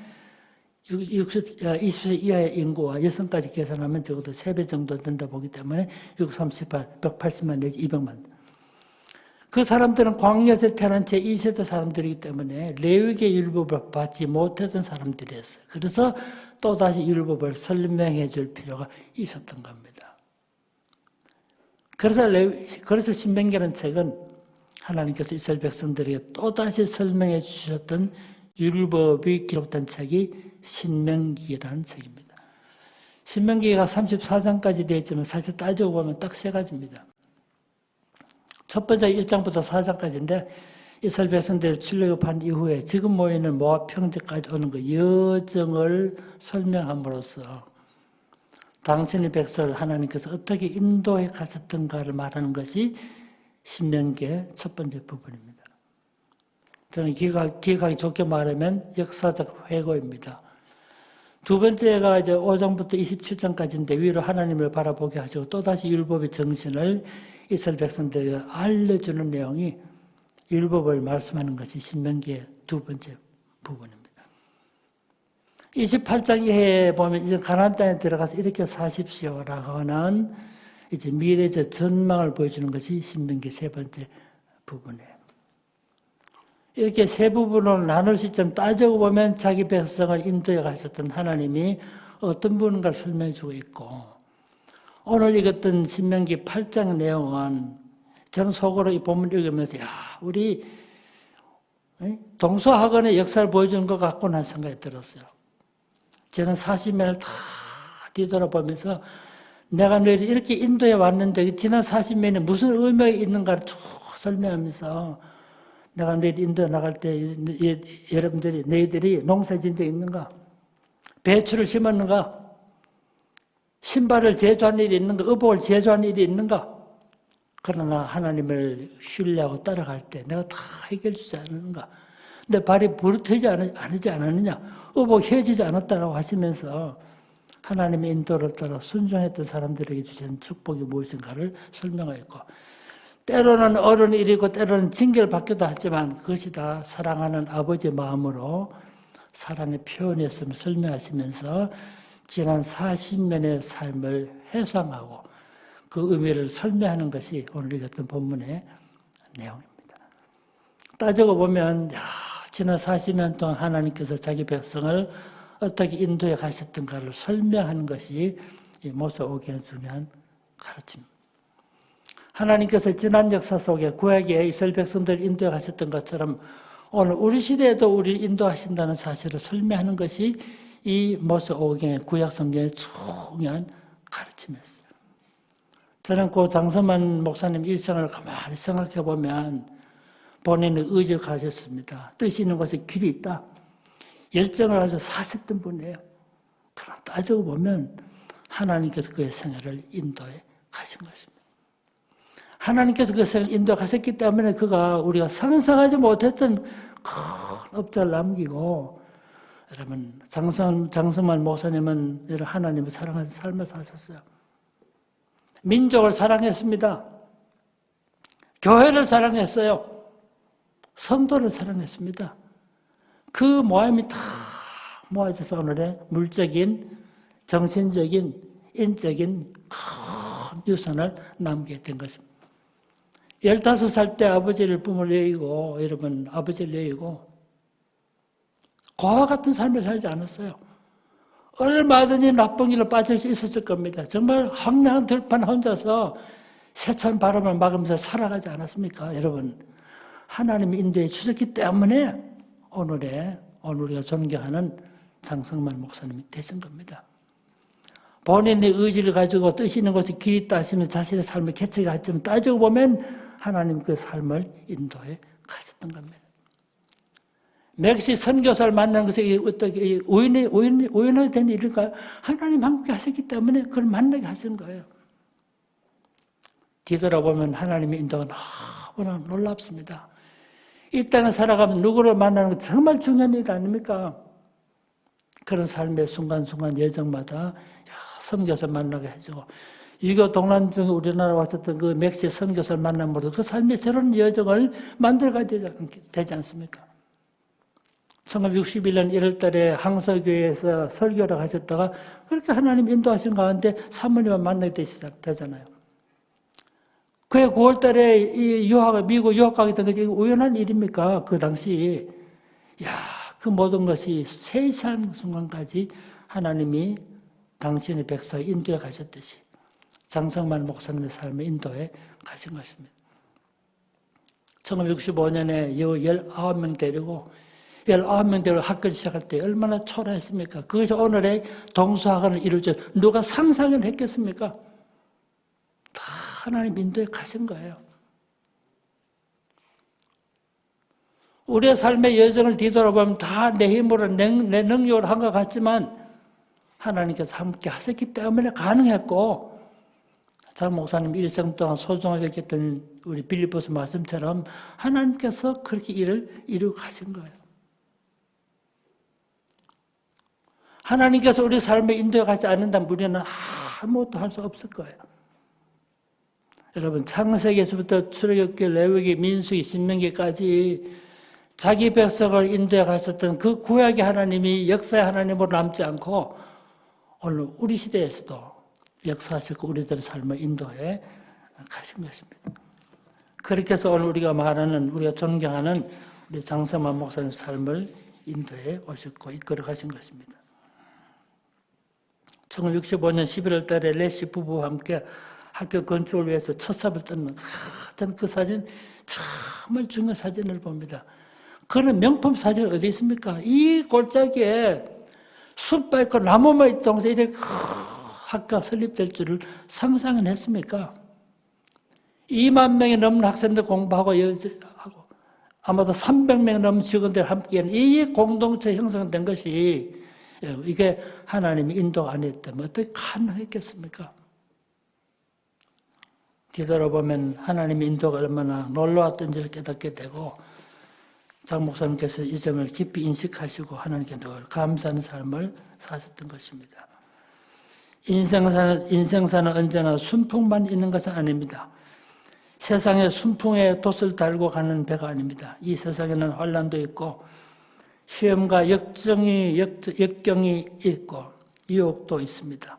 20세 이하의 인구와 여성까지 계산하면 적어도 3배 정도 된다 보기 때문에 638, 180만 내지 200만. 그 사람들은 광야에서 태어난 제2세대 사람들이기 때문에 레위기의 율법을 받지 못했던 사람들이었어요. 그래서 또다시 율법을 설명해 줄 필요가 있었던 겁니다. 그래서 신명기라는 책은 하나님께서 이스라엘 백성들에게 또다시 설명해 주셨던 율법이 기록된 책이 신명기라는 책입니다. 신명기가 34장까지 되어 있지만 사실 따지고 보면 딱 3가지입니다. 첫 번째 1장부터 4장까지인데 이스라엘 백성들 출애굽한 이후에 지금 모이는 모압 평지까지 오는 그 여정을 설명함으로써 당신의 백성을 하나님께서 어떻게 인도해 가셨던가를 말하는 것이 신명기의 첫 번째 부분입니다. 저는 기억하기 좋게 말하면 역사적 회고입니다. 두 번째가 이제 5장부터 27장까지인데 위로 하나님을 바라보게 하시고 또다시 율법의 정신을 이스라엘 백성들에게 알려주는 내용이 율법을 말씀하는 것이 신명기의 두 번째 부분입니다. 28장 이하에 보면 이제 가나안 땅에 들어가서 이렇게 사십시오라고 하는 이제 미래적 전망을 보여주는 것이 신명기 세 번째 부분이에요. 이렇게 세 부분으로 나눌 시점 따지고 보면 자기 백성을 인도해 가셨던 하나님이 어떤 분인가를 설명해 주고 있고, 오늘 읽었던 신명기 8장 내용은 저는 속으로 이 본문을 읽으면서 우리 동서학원의 역사를 보여주는 것 같구나 하는 생각이 들었어요. 저는 40년을 다 뒤돌아보면서 내가 너희를 이렇게 인도해 왔는데 지난 40년에 무슨 의미가 있는가를 쭉 설명하면서 내가 너희를 인도해 나갈 때 여러분들이 너희들이 농사 지은 적 있는가? 배추를 심었는가? 신발을 제조한 일이 있는가? 의복을 제조한 일이 있는가? 그러나 하나님을 신뢰하고 따라갈 때 내가 다 해결해 주지 않는가? 내 발이 부르트지 않았느냐? 의복 헤어지지 않았다라고 하시면서 하나님의 인도를 따라 순종했던 사람들에게 주신 축복이 무엇인가를 설명하였고, 때로는 어려운 일이고 때로는 징계를 받기도 하지만 그것이 다 사랑하는 아버지의 마음으로 사랑의 표현이었음을 설명하시면서 지난 40년의 삶을 회상하고 그 의미를 설명하는 것이 오늘 읽었던 본문의 내용입니다. 따지고 보면 지난 40년 동안 하나님께서 자기 백성을 어떻게 인도해 가셨던가를 설명하는 것이 이 모세오경의 중요한 가르침입니다. 하나님께서 지난 역사 속에 구약의 이스라엘 백성들을 인도해 가셨던 것처럼 오늘 우리 시대에도 우리를 인도하신다는 사실을 설명하는 것이 이 모세오경의 구약 성경의 중요한 가르침이었어요. 저는 그 장서만 목사님 일생을 가만히 생각해 보면 본인의 의지를 가졌습니다. 뜻이 있는 곳에 길이 있다. 열정을 가지고 사셨던 분이에요. 그러나 따지고 보면 하나님께서 그의 생애를 인도해 가신 것입니다. 하나님께서 그 생애를 인도해 가셨기 때문에 그가 우리가 상상하지 못했던 큰 업적을 남기고, 여러분 장성만 목사님은 이런 하나님을 사랑하는 삶을 사셨어요. 민족을 사랑했습니다. 교회를 사랑했어요. 성도를 사랑했습니다. 그 모함이 다 모아져서 오늘의 물적인, 정신적인, 인적인 큰 유산을 남게 된 것입니다. 15살 때 아버지를 뿜을 여의고, 여러분 아버지를 여의고 고와 같은 삶을 살지 않았어요. 얼마든지 나쁜 길로 빠질 수 있었을 겁니다. 정말 황량한 들판 혼자서 세찬 바람을 막으면서 살아가지 않았습니까? 여러분, 하나님이 인도해 주셨기 때문에 오늘 우리가 존경하는 장성만 목사님이 되신 겁니다. 본인의 의지를 가지고 뜻이 있는 곳에 길이 있다 하시면 자신의 삶을 개척해 갔지만 따지고 보면 하나님 그 삶을 인도해 가셨던 겁니다. 맥시 선교사를 만난 것이 어떻게 우연하게 된 일일까요? 하나님 함께 하셨기 때문에 그걸 만나게 하신 거예요. 뒤돌아보면 하나님의 인도가 너무나 놀랍습니다. 이 땅에 살아가면 누구를 만나는 건 정말 중요한 일 아닙니까? 그런 삶의 순간순간 예정마다 선교사 만나게 해주고, 유교 동란 중에 우리나라 왔었던 그 맥시 선교사를 만남으로 그 삶의 새로운 여정을 만들어가야 되지 않습니까? 1961년 1월 달에 항서교회에서 설교를 하셨다가 그렇게 하나님 인도하신 가운데 사모님을 만나게 되잖아요. 그해 9월 달에 이 미국 유학 가게 된 것이 우연한 일입니까? 그 당시. 그 모든 것이 세세한 순간까지 하나님이 당신의 백성을 인도해 가셨듯이 장성만 목사님의 삶을 인도해 가신 것입니다. 1965년에 19명 데리고 학교를 시작할 때 얼마나 초라했습니까? 그것이 오늘의 동서학원을 이루죠. 누가 상상을 했겠습니까? 다 하나님 인도에 가신 거예요. 우리의 삶의 여정을 뒤돌아보면 다 내 힘으로 내 능력으로 한 것 같지만 하나님께서 함께 하셨기 때문에 가능했고, 장 목사님 일생 동안 소중하게 여겼던 우리 빌립보서 말씀처럼 하나님께서 그렇게 일을 이루어 가신 거예요. 하나님께서 우리 삶에 인도해 가지 않는다면 우리는 아무것도 할 수 없을 거예요. 여러분, 창세기에서부터 출애굽기, 레위기, 민수기, 신명기까지 자기 백성을 인도해 가셨던 그 구약의 하나님이 역사의 하나님으로 남지 않고 오늘 우리 시대에서도 역사하셨고 우리들의 삶을 인도해 가신 것입니다. 그렇게 해서 오늘 우리가 말하는, 우리가 존경하는 우리 장성만 목사님 삶을 인도해 오셨고 이끌어 가신 것입니다. 1965년 11월 달에 레시 부부와 함께 학교 건축을 위해서 첫 삽을 떴는, 저는 그 사진 정말 중요한 사진을 봅니다. 그런 명품 사진 어디 있습니까? 이 골짜기에 숲바 있고 나무만 있다고 해서 이렇게 학교가 설립될 줄을 상상은 했습니까? 2만 명이 넘는 학생들 공부하고 아마도 300명 넘는 직원들 함께하는 이 공동체 형성된 것이, 이게 하나님의 인도가 아니었다면 어떻게 가능했겠습니까? 뒤돌아보면 하나님의 인도가 얼마나 놀라웠던지를 깨닫게 되고, 장 목사님께서 이 점을 깊이 인식하시고 하나님께 늘 감사하는 삶을 사셨던 것입니다. 인생사는 언제나 순풍만 있는 것은 아닙니다. 세상에 순풍에 돛을 달고 가는 배가 아닙니다. 이 세상에는 환난도 있고 시험과 역경이 있고 유혹도 있습니다.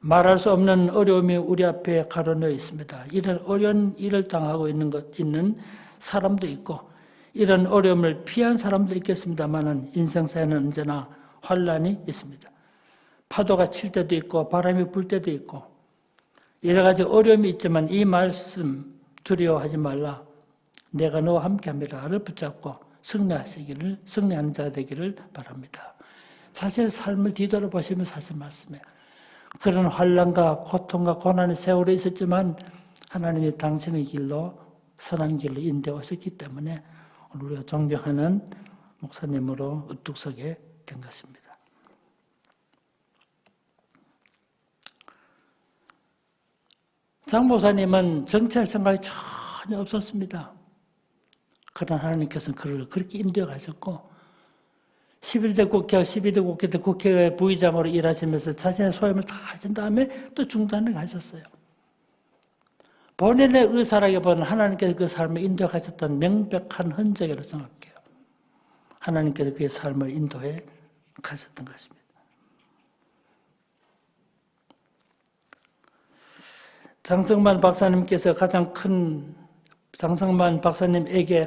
말할 수 없는 어려움이 우리 앞에 가로놓여 있습니다. 이런 어려운 일을 당하고 있는 사람도 있고 이런 어려움을 피한 사람도 있겠습니다만 인생사에는 언제나 환난이 있습니다. 파도가 칠 때도 있고 바람이 불 때도 있고 여러 가지 어려움이 있지만 이 말씀 두려워하지 말라. 내가 너와 함께함이라를 붙잡고 승리하는 자 되기를 바랍니다. 자신의 삶을 뒤돌아보시면 사실 말씀이에요. 그런 환난과 고통과 고난의 세월이 있었지만 하나님이 당신의 길로 선한 길로 인도해 오셨기 때문에 오늘 우리가 존경하는 목사님으로 우뚝 서게 된 것입니다. 장 목사님은 정치할 생각이 전혀 없었습니다. 그러나 하나님께서는 그를 그렇게 인도해 가셨고 11대 국회와 12대 국회 때 국회 부의장으로 일하시면서 자신의 소임을 다 하신 다음에 또 중단을 하셨어요. 본인의 의사라기보다는 하나님께서 그 삶을 인도해 가셨던 명백한 흔적이라고 생각해요. 하나님께서 그의 삶을 인도해 가셨던 것입니다. 장성만 박사님에게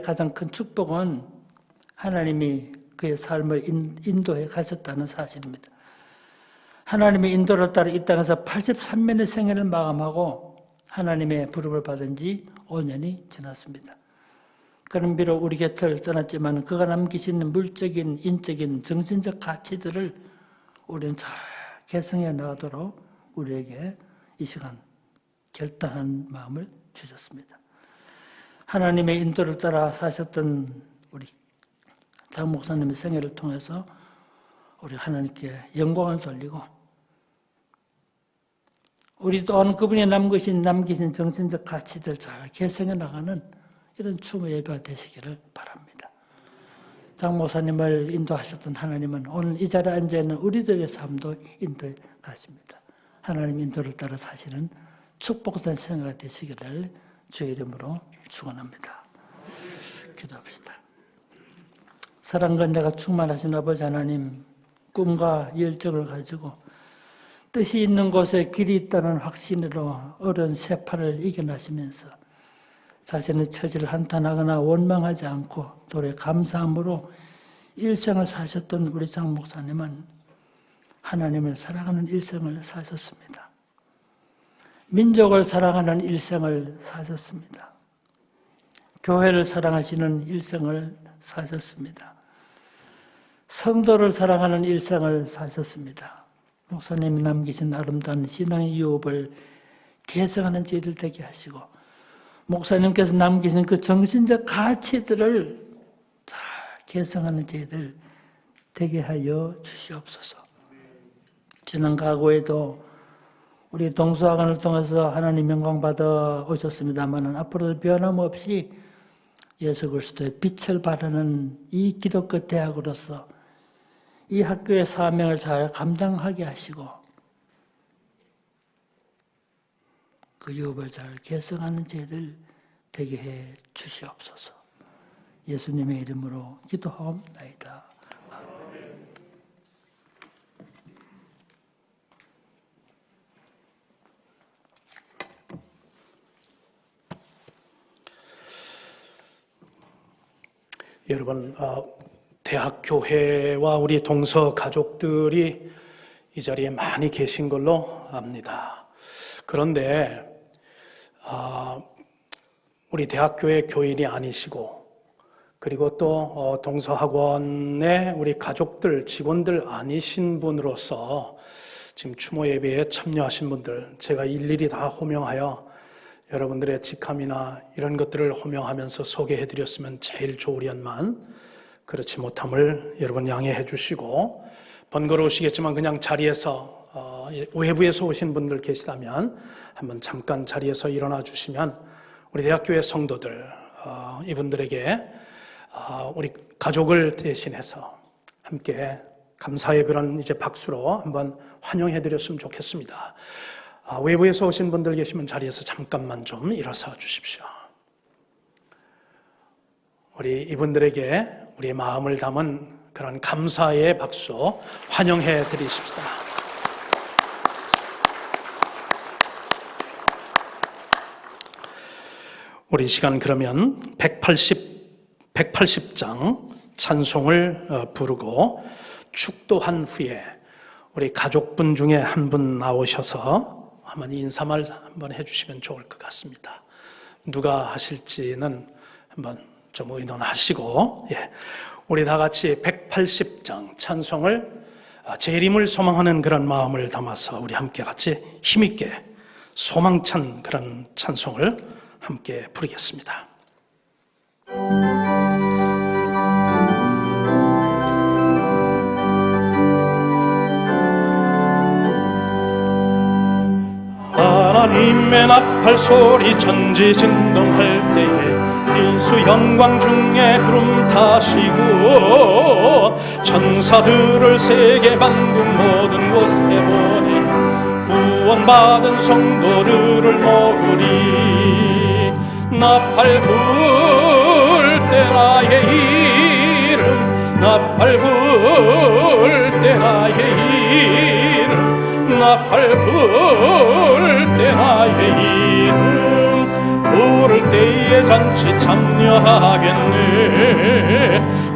가장 큰 축복은 하나님이 그의 삶을 인도해 가셨다는 사실입니다. 하나님의 인도를 따라 이 땅에서 83년의 생애를 마감하고 하나님의 부름을 받은 지 5년이 지났습니다. 그는 비록 우리 곁을 떠났지만 그가 남기신 물적인, 인적인, 정신적 가치들을 우리는 잘 개성해 나가도록 우리에게 이 시간 결단한 마음을 주셨습니다. 하나님의 인도를 따라 사셨던 우리 장 목사님의 생애를 통해서 우리 하나님께 영광을 돌리고 우리 또한 그분이 남기신 정신적 가치들 잘 개성해 나가는 이런 추모 예배가 되시기를 바랍니다. 장 목사님을 인도하셨던 하나님은 오늘 이 자리에 앉아있는 우리들의 삶도 인도해 가십니다. 하나님 인도를 따라 사시는 축복된 생애가 되시기를 주의 이름으로 축원합니다. 기도합시다. 사랑과 내가 충만하신 아버지 하나님, 꿈과 열정을 가지고 뜻이 있는 곳에 길이 있다는 확신으로 어려운 세파를 이겨나시면서 자신의 처지를 한탄하거나 원망하지 않고 도리어 감사함으로 일생을 사셨던 우리 장 목사님은 하나님을 사랑하는 일생을 사셨습니다. 민족을 사랑하는 일생을 사셨습니다. 교회를 사랑하시는 일생을 사셨습니다. 성도를 사랑하는 일생을 사셨습니다. 목사님이 남기신 아름다운 신앙의 유업을 개성하는 저희들 되게 하시고 목사님께서 남기신 그 정신적 가치들을 잘 개성하는 저희들 되게 하여 주시옵소서. 지난 과거에도 우리 동서학원을 통해서 하나님 영광 받아 오셨습니다만 앞으로도 변함없이 예수 그리스도의 빛을 바라는 이 기독교 대학으로서 이 학교의 사명을 잘 감당하게 하시고 그 유업을 잘 계승하는 저희들 되게 해 주시옵소서. 예수님의 이름으로 기도하옵나이다. 여러분, 대학교회와 우리 동서 가족들이 이 자리에 많이 계신 걸로 압니다. 그런데 우리 대학교의 교인이 아니시고 그리고 또 동서학원의 우리 가족들, 직원들 아니신 분으로서 지금 추모 예배에 참여하신 분들 제가 일일이 다 호명하여 여러분들의 직함이나 이런 것들을 호명하면서 소개해드렸으면 제일 좋으련만 그렇지 못함을 여러분 양해해 주시고 번거로우시겠지만 그냥 자리에서 외부에서 오신 분들 계시다면 한번 잠깐 자리에서 일어나 주시면 우리 대학교의 성도들 이분들에게 우리 가족을 대신해서 함께 감사의 그런 이제 박수로 한번 환영해 드렸으면 좋겠습니다. 외부에서 오신 분들 계시면 자리에서 잠깐만 좀 일어서 주십시오. 우리 이분들에게 우리의 마음을 담은 그런 감사의 박수 환영해 드리십시다. 우리 시간 그러면 180장 찬송을 부르고 축도한 후에 우리 가족분 중에 한 분 나오셔서 한번 인사말 한번 해주시면 좋을 것 같습니다. 누가 하실지는 한번 좀 의논하시고, 우리 다 같이 180장 찬송을 재림을 소망하는 그런 마음을 담아서 우리 함께 같이 힘있게 소망찬 그런 찬송을 함께 부르겠습니다. 하나님의 나팔 소리 천지 진동할 때에 인수 영광 중에 구름 타시고 천사들을 세계 만국 모든 곳에 보내 구원받은 성도들을 모으리. 나팔 불 때 나의 이름, 나팔 불 때 나의 이름, 나팔 불 때 나의 이름, 부를 때에 잔치 참여하겠네.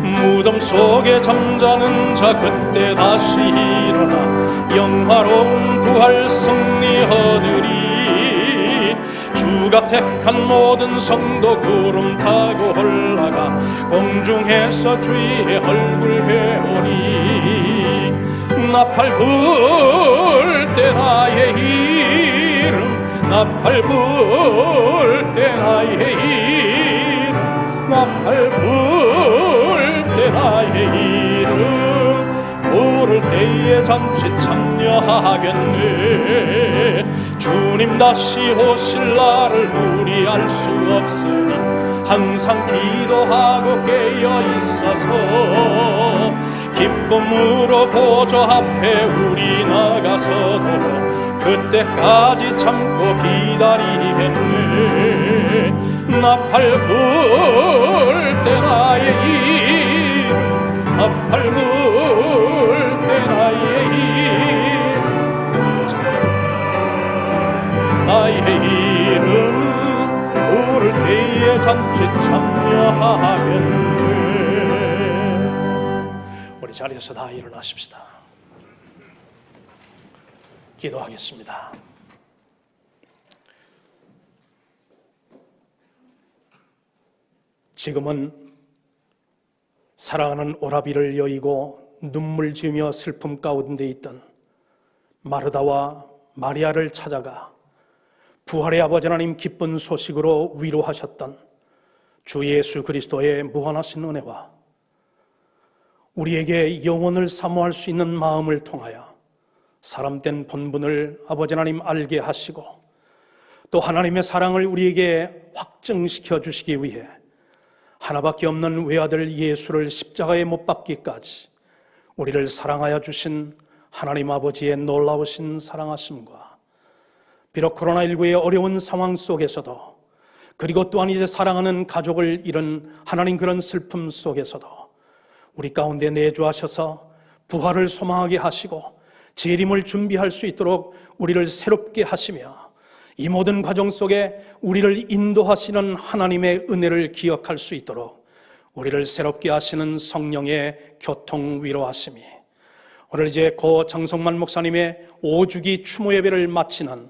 무덤 속에 잠자는 자 그때 다시 일어나 영화로운 부활 승리 얻으리. 주가 택한 모든 성도 구름 타고 올라가 공중에서 주의 얼굴 배우리. 나팔 불 때 나의 이름, 나팔 불 때 나의 이름, 나팔 불 때 나의 이름, 부를 때에 잔치 참여하겠네. 주님 다시 오실 날을 우리 알 수 없으니 항상 기도하고 깨어 있어서 기쁨으로 보좌 앞에 우리 나가서도록 그때까지 참고 기다리겠네. 나팔 불 때 나의 이름, 나팔 불 때 나의 이름, 나의 이름 부를 때에 잔치 참여하겠네. 우리 자리에서 다 일어나십시다. 기도하겠습니다. 지금은 사랑하는 오라비를 여의고 눈물 지으며 슬픔 가운데 있던 마르다와 마리아를 찾아가 부활의 아버지 하나님 기쁜 소식으로 위로하셨던 주 예수 그리스도의 무한하신 은혜와 우리에게 영혼을 사모할 수 있는 마음을 통하여 사람된 본분을 아버지 하나님 알게 하시고 또 하나님의 사랑을 우리에게 확증시켜 주시기 위해 하나밖에 없는 외아들 예수를 십자가에 못 박기까지 우리를 사랑하여 주신 하나님 아버지의 놀라우신 사랑하심과 비록 코로나19의 어려운 상황 속에서도 그리고 또한 이제 사랑하는 가족을 잃은 하나님 그런 슬픔 속에서도 우리 가운데 내주하셔서 부활을 소망하게 하시고 재림을 준비할 수 있도록 우리를 새롭게 하시며 이 모든 과정 속에 우리를 인도하시는 하나님의 은혜를 기억할 수 있도록 우리를 새롭게 하시는 성령의 교통 위로하심이 오늘 이제 고 장성만 목사님의 5주기 추모 예배를 마치는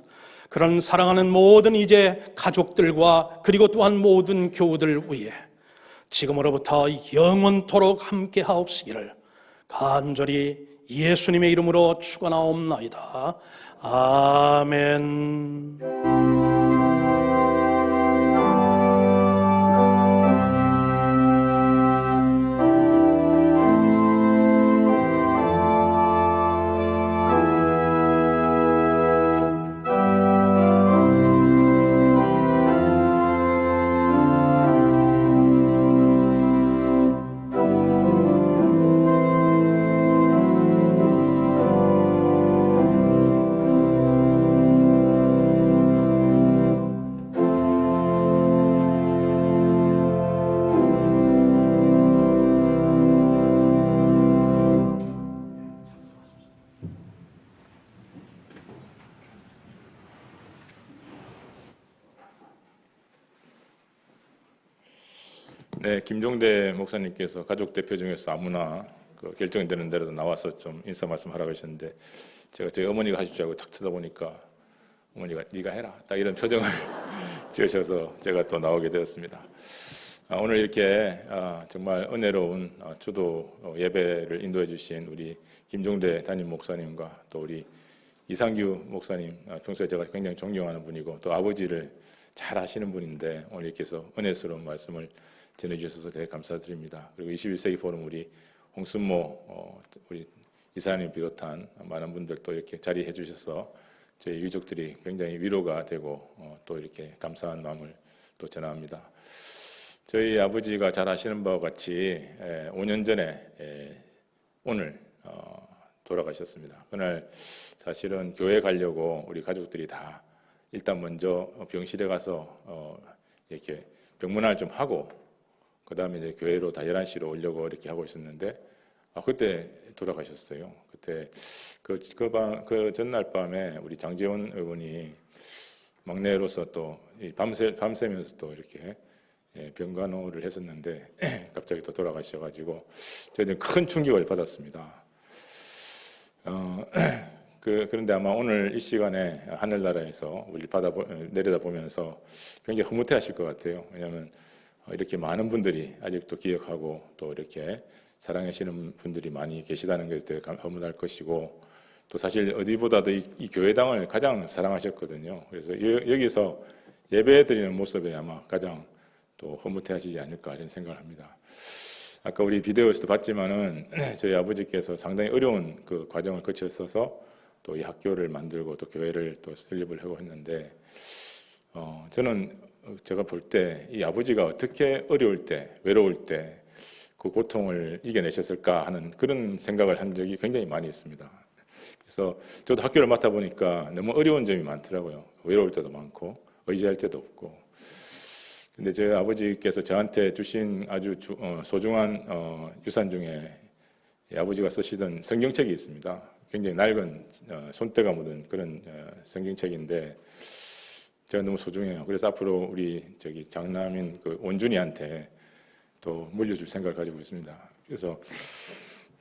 그런 사랑하는 모든 이제 가족들과 그리고 또한 모든 교우들 위해 지금으로부터 영원토록 함께 하옵시기를 간절히 예수님의 이름으로 축원하옵나이다. 아멘. 네, 김종대 목사님께서 가족 대표 중에서 아무나 그 결정이 되는 대로 나와서 좀 인사 말씀하라고 하셨는데 제가 저희 어머니가 하실 줄 알고 탁 쳐다보니까 어머니가 네가 해라 딱 이런 표정을 지으셔서 제가 또 나오게 되었습니다. 오늘 이렇게 정말 은혜로운 주도 예배를 인도해 주신 우리 김종대 담임 목사님과 또 우리 이상규 목사님, 평소에 제가 굉장히 존경하는 분이고 또 아버지를 잘 아시는 분인데 오늘 이렇게 해서 은혜스러운 말씀을 전해주셔서 되게 감사드립니다. 그리고 21세기 포럼 우리 홍순모 우리 이사님 비롯한 많은 분들도 이렇게 자리해 주셔서 저희 유족들이 굉장히 위로가 되고 또 이렇게 감사한 마음을 또 전합니다. 저희 아버지가 잘 아시는 바와 같이 5년 전에 오늘 돌아가셨습니다. 그날 사실은 교회 가려고 우리 가족들이 다 일단 먼저 병실에 가서 이렇게 병문안을 좀 하고 그 다음에 이제 교회로 다 11시로 오려고 이렇게 하고 있었는데 그때 돌아가셨어요. 그때 그 전날 밤에 우리 장재원 의원이 막내로서 또 밤새면서 또 이렇게 병간호를 했었는데 갑자기 또 돌아가셔가지고 저희는 큰 충격을 받았습니다. 그런데 아마 오늘 이 시간에 하늘나라에서 우리 내려다보면서 굉장히 흐뭇해하실 것 같아요. 왜냐하면 이렇게 많은 분들이 아직도 기억하고 또 이렇게 사랑하시는 분들이 많이 계시다는 것에 대해 허물할 것이고 또 사실 어디보다도 이 교회당을 가장 사랑하셨거든요. 그래서 여기서 예배드리는 모습에 아마 가장 또 허무해하시지 않을까 이런 생각을 합니다. 아까 우리 비디오에서도 봤지만은 저희 아버지께서 상당히 어려운 그 과정을 거쳤어서 또 이 학교를 만들고 또 교회를 또 설립을 하고 했는데 저는 제가 볼 때 이 아버지가 어떻게 어려울 때, 외로울 때 그 고통을 이겨내셨을까 하는 그런 생각을 한 적이 굉장히 많이 있습니다. 그래서 저도 학교를 맡아 보니까 너무 어려운 점이 많더라고요. 외로울 때도 많고 의지할 때도 없고. 근데 저희 아버지께서 저한테 주신 아주 소중한 유산 중에 아버지가 쓰시던 성경책이 있습니다. 굉장히 낡은 손때가 묻은 그런 성경책인데 제가 너무 소중해요. 그래서 앞으로 우리 장남인 그 원준이한테 또 물려줄 생각을 가지고 있습니다. 그래서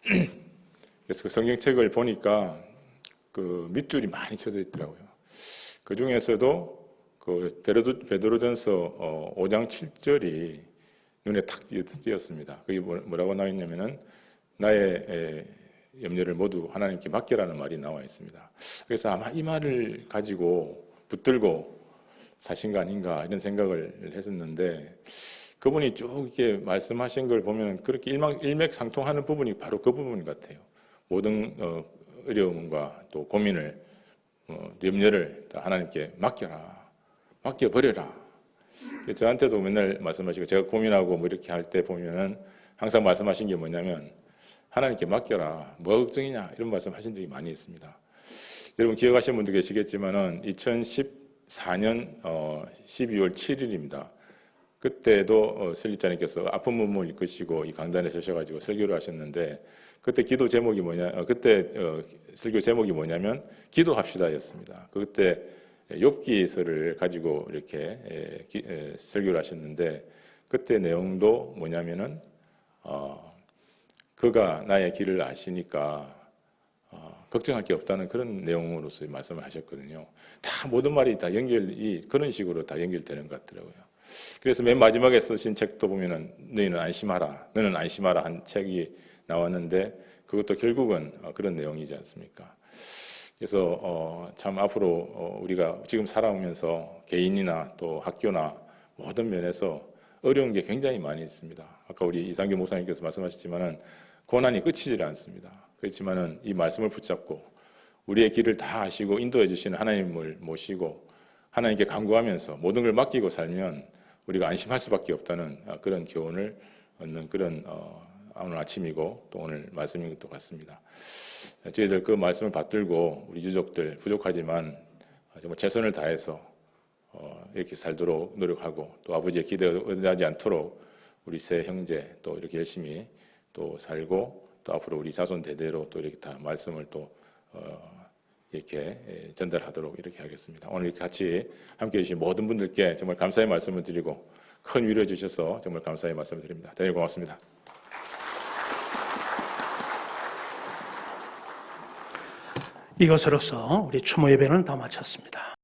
그 성경책을 보니까 그 밑줄이 많이 쳐져 있더라고요. 그 중에서도 그 베드로전서 5장 7절이 눈에 탁 띄었습니다. 그게 뭐라고 나와 있냐면은 나의 염려를 모두 하나님께 맡겨라는 말이 나와 있습니다. 그래서 아마 이 말을 가지고 붙들고 사신 거 아닌가 이런 생각을 했었는데 그분이 쭉 이렇게 말씀하신 걸 보면 그렇게 일맥상통하는 부분이 바로 그 부분 같아요. 모든 어려움과 또 고민을 염려를 다 하나님께 맡겨버려라. 저한테도 맨날 말씀하시고 제가 고민하고 뭐 이렇게 할 때 보면은 항상 말씀하신 게 뭐냐면 하나님께 맡겨라. 뭐가 걱정이냐 이런 말씀하신 적이 많이 있습니다. 여러분 기억하시는 분도 계시겠지만은 2014년 12월 7일입니다. 그때도 설립자님께서 아픈 몸을 이끄시고 이 강단에 서셔가지고 설교를 하셨는데 그때 기도 제목이 설교 제목이 뭐냐면 기도합시다였습니다. 그때 욥기서를 가지고 이렇게 설교를 하셨는데 그때 내용도 뭐냐면은 그가 나의 길을 아시니까 걱정할 게 없다는 그런 내용으로서 말씀을 하셨거든요. 다 모든 말이 다 그런 식으로 다 연결되는 것 같더라고요. 그래서 맨 마지막에 쓰신 책도 보면은 너는 안심하라 한 책이 나왔는데 그것도 결국은 그런 내용이지 않습니까? 그래서 참 앞으로 우리가 지금 살아오면서 개인이나 또 학교나 모든 면에서 어려운 게 굉장히 많이 있습니다. 아까 우리 이상규 목사님께서 말씀하셨지만은 고난이 끝이질 않습니다. 그렇지만은 이 말씀을 붙잡고 우리의 길을 다 아시고 인도해 주시는 하나님을 모시고 하나님께 간구하면서 모든 걸 맡기고 살면 우리가 안심할 수밖에 없다는 그런 교훈을 얻는 그런 오늘 아침이고 또 오늘 말씀인 것도 같습니다. 저희들 그 말씀을 받들고 우리 유족들 부족하지만 정말 최선을 다해서 이렇게 살도록 노력하고 또 아버지의 기대에 어긋나지 않도록 우리 세 형제 또 이렇게 열심히 또 살고 또 앞으로 우리 자손 대대로 또 이렇게 다 말씀을 또 이렇게 전달하도록 이렇게 하겠습니다. 오늘 이렇게 같이 함께해 주신 모든 분들께 정말 감사의 말씀을 드리고 큰 위로해 주셔서 정말 감사의 말씀을 드립니다. 대단히 고맙습니다. 이것으로서 우리 추모 예배는 다 마쳤습니다.